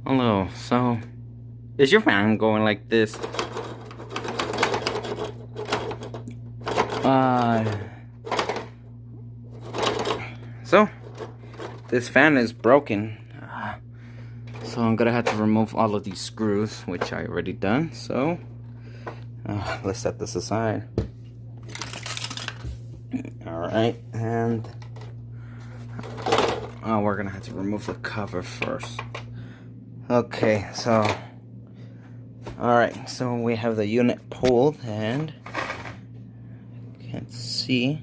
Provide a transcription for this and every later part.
Hello, so is your fan going like this? So this fan is broken. So I'm gonna have to remove all of these screws, which I already done. So let's set this aside. Alright, and we're gonna have to remove the cover first. Okay, so alright, so we have the unit pulled, and you can see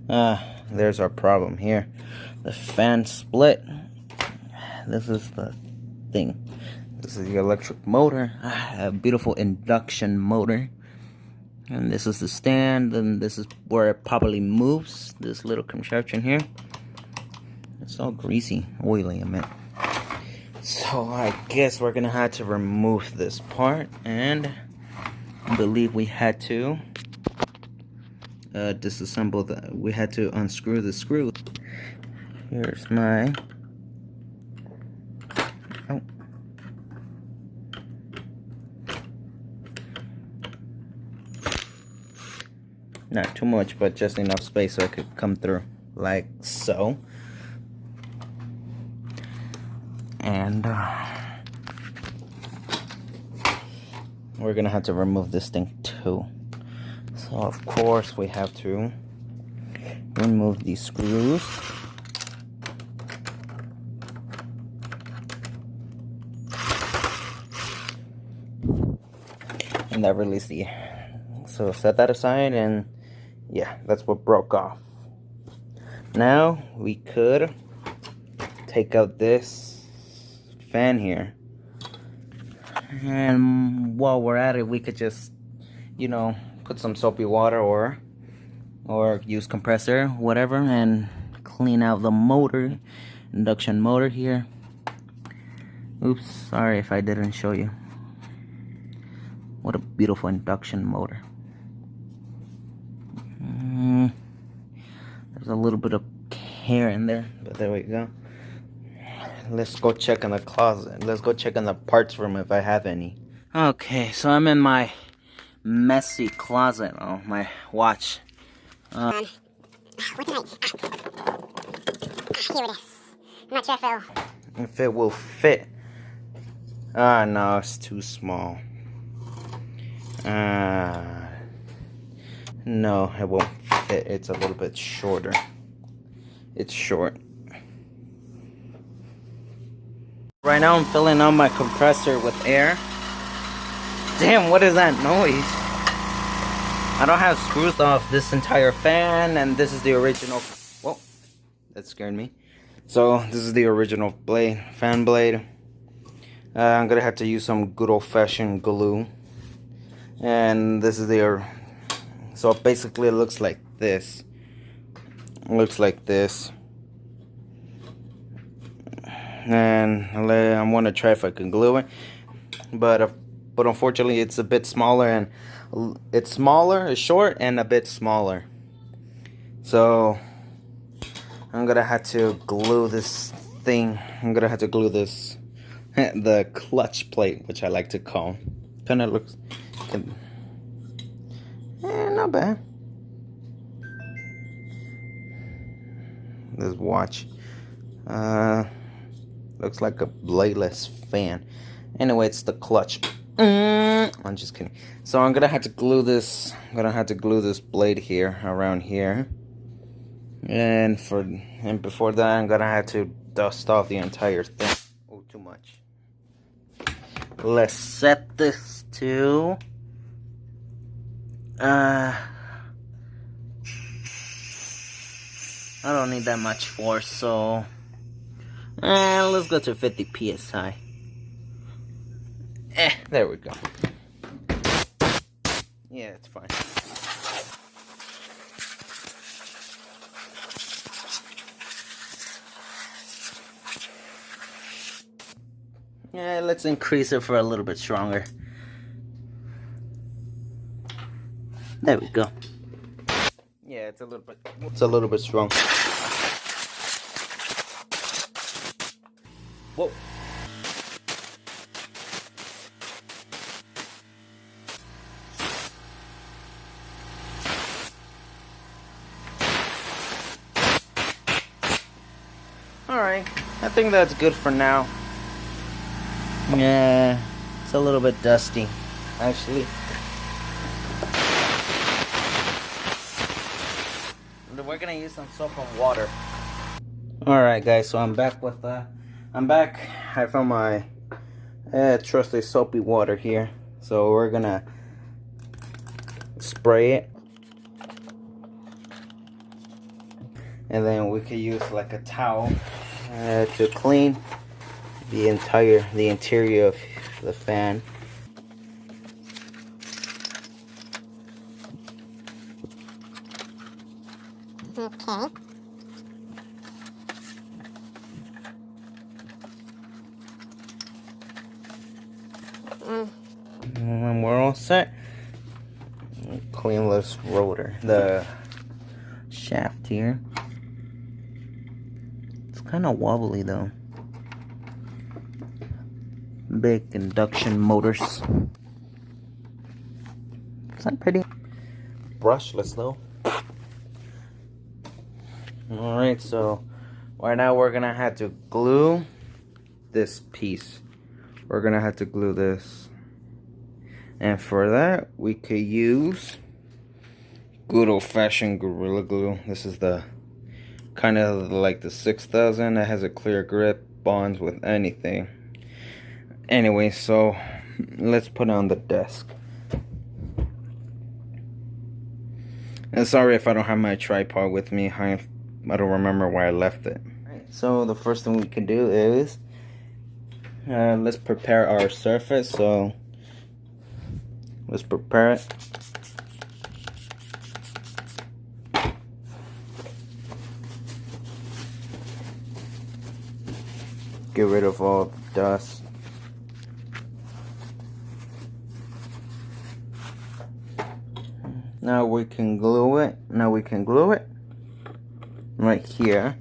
there's our problem here. The fan split. This is the thing. This is the electric motor, a beautiful induction motor. And this is the stand, and this is where it probably moves, this little contraption here. It's all greasy, oily, I meant. So I guess we're gonna have to remove this part, and I believe we had to disassemble we had to unscrew the screw. Here's my not too much, but just enough space so it could come through, like so. And we're gonna have to remove this thing too. So of course we have to remove these screws. And that released the, so set that aside, and yeah, that's what broke off. Now we could take out this fan here, and while we're at it, we could just, you know, put some soapy water or use compressor, whatever, and clean out the motor, induction motor here. Oops, sorry if I didn't show you. What a beautiful induction motor. There's a little bit of hair in there, but there we go. Let's go check in the closet. Let's go check in the parts room if I have any. Okay, so I'm in my messy closet. Oh, my watch. What did I... here it is. I'm not sure if it will fit. No, it's too small. No, it won't fit. It's a little bit shorter. It's short. Right now I'm filling up my compressor with air. Damn, what is that noise? I don't have screws off this entire fan, and this is the original. Whoa, that scared me. So this is the original blade, fan blade. I'm gonna have to use some good old-fashioned glue. And this is the, so basically it looks like this. It looks like this. And I want to try if I can glue it, but unfortunately it's a bit smaller, and it's short and a bit smaller. So I'm gonna have to glue this thing. I'm gonna have to glue this the clutch plate, which I like to call. Kind of looks not bad. This watch looks like a bladeless fan. Anyway, it's the clutch. I'm just kidding. So I'm gonna have to glue this. I'm gonna have to glue this blade here, around here. And before that, I'm gonna have to dust off the entire thing. Oh, too much. Let's set this to I don't need that much force, so let's go to 50 psi. There we go. Yeah, it's fine. Yeah, let's increase it for a little bit stronger. There we go. Yeah, it's a little bit strong. Whoa. I think that's good for now. Yeah, it's a little bit dusty, actually. We're gonna use some soap and water. Alright guys, so I'm back. I found my trusty soapy water here. So we're gonna spray it. And then we could use like a towel to clean the interior of the fan. Okay. And we're all set. Clean this rotor, the shaft here. It's kind of wobbly though. Big induction motors. It's not pretty. Brushless though. Alright, so right now we're gonna have to glue this piece. We're gonna have to glue this. And for that, we could use good old-fashioned Gorilla Glue. This is the kind of like the 6000. It has a clear grip, bonds with anything. Anyway, so let's put it on the desk. And sorry if I don't have my tripod with me. I don't remember where I left it. So the first thing we can do is let's prepare our surface. So let's prepare it. Get rid of all the dust. Now we can glue it. Right here.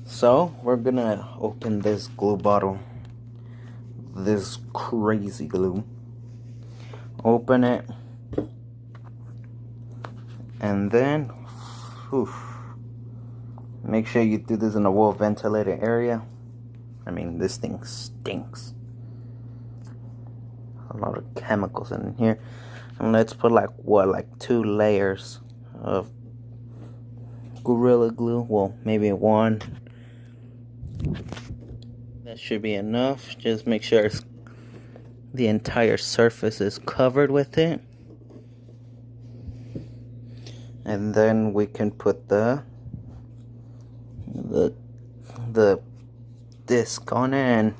So we're gonna open this glue bottle. This crazy glue. Open it. And then make sure you do this in a well ventilated area. I mean, this thing stinks. A lot of chemicals in here. And let's put like 2 layers of Gorilla Glue. Well, maybe 1. That should be enough. Just make sure the entire surface is covered with it. And then we can put the disc on it and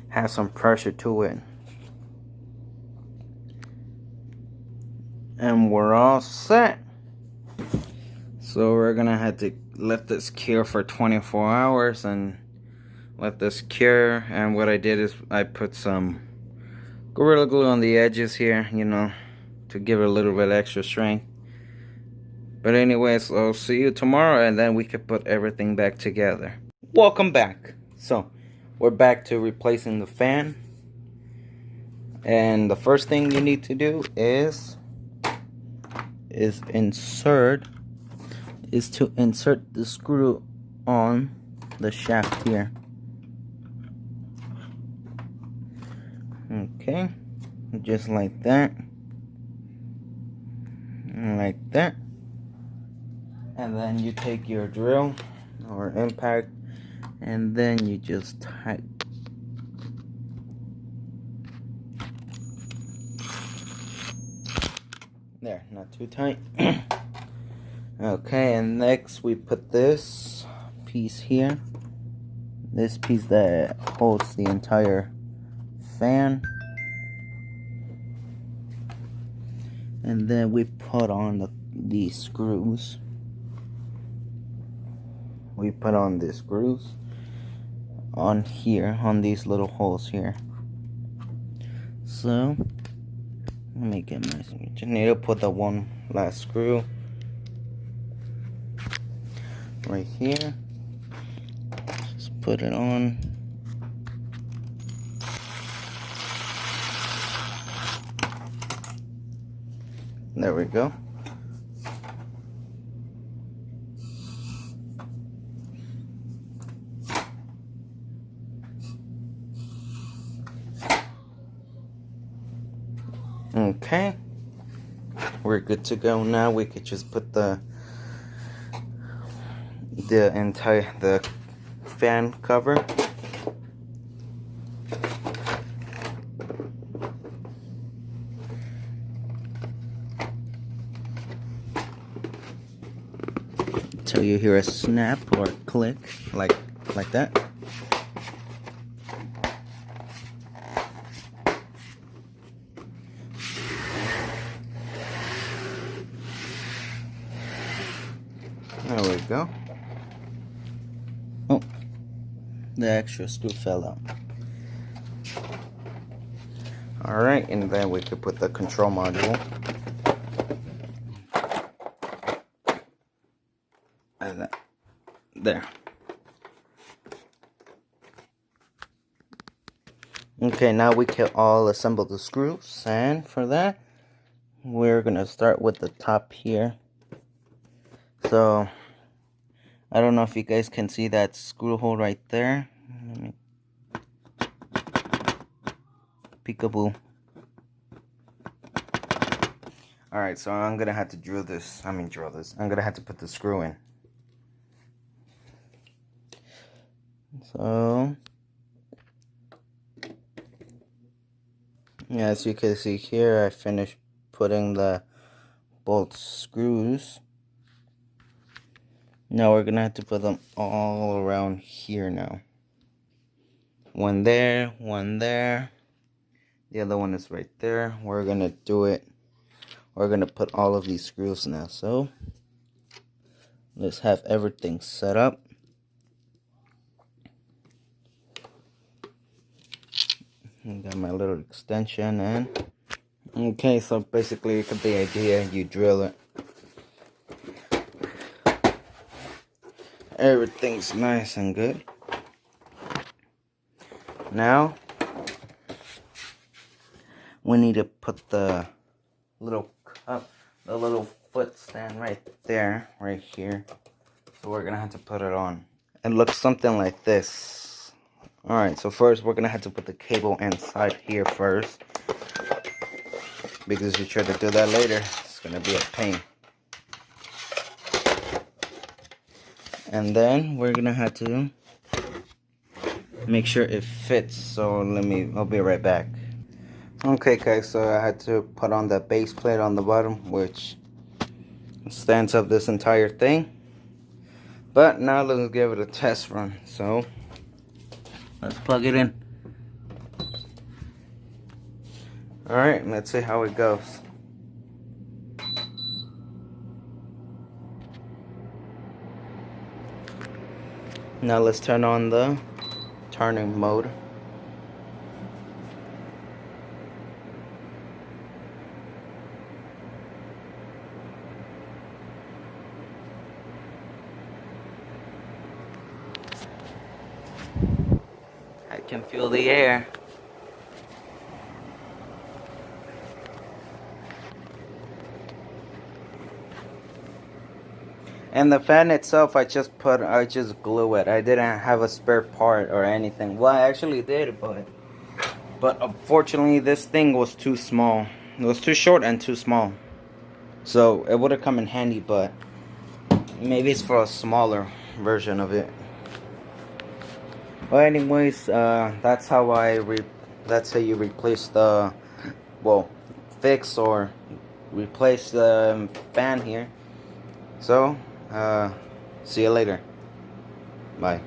have some pressure to it. And we're all set. So we're gonna have to let this cure for 24 hours and let this cure. And what I did is I put some Gorilla Glue on the edges here, you know, to give it a little bit extra strength. But anyways, I'll see you tomorrow and then we can put everything back together. Welcome back. So we're back to replacing the fan. And the first thing you need to do is to insert the screw on the shaft here. Okay, just like that. Like that. And then you take your drill or impact and then you just tight. There, not too tight. Okay, and next we put this piece here. This piece that holds the entire fan. And then we put on the screws. We put on the screws on here, on these little holes here. So let me get my, just need to put the one last screw right here. Just put it on. There we go. Okay, we're good to go now. We could just put the fan cover. Till you hear a snap or click, like that. There we go. Oh, the extra screw fell out. Alright, and then we could put the control module. And that. There. Okay, now we can all assemble the screws, and for that, we're gonna start with the top here. So, I don't know if you guys can see that screw hole right there. Peekaboo. Alright, so I'm gonna have to drill this. I'm gonna have to put the screw in. So, yeah, as you can see here, I finished putting the both screws. Now we're gonna have to put them all around here now. One there, one there. The other one is right there. We're gonna do it. We're gonna put all of these screws now. So let's have everything set up. I got my little extension and okay, so basically you get the idea. You drill it. Everything's nice and good. Now we need to put the little cup, the little foot stand right there, right here. So we're gonna have to put it on. It looks something like this. Alright, so first we're gonna have to put the cable inside here first, because if you try to do that later, it's gonna be a pain. And then we're gonna have to make sure it fits. So I'll be right back. Okay guys, so I had to put on the base plate on the bottom, which stands up this entire thing. But now let's give it a test run. So let's plug it in. Alright, let's see how it goes. Now let's turn on the turning mode. I can feel the air. And the fan itself, I just glue it. I didn't have a spare part or anything. Well, I actually did, but unfortunately this thing was too small. It was too short and too small. So it would have come in handy, but maybe it's for a smaller version of it. Well, anyways, that's how you replace the, well, fix or replace the fan here. So, see you later. Bye.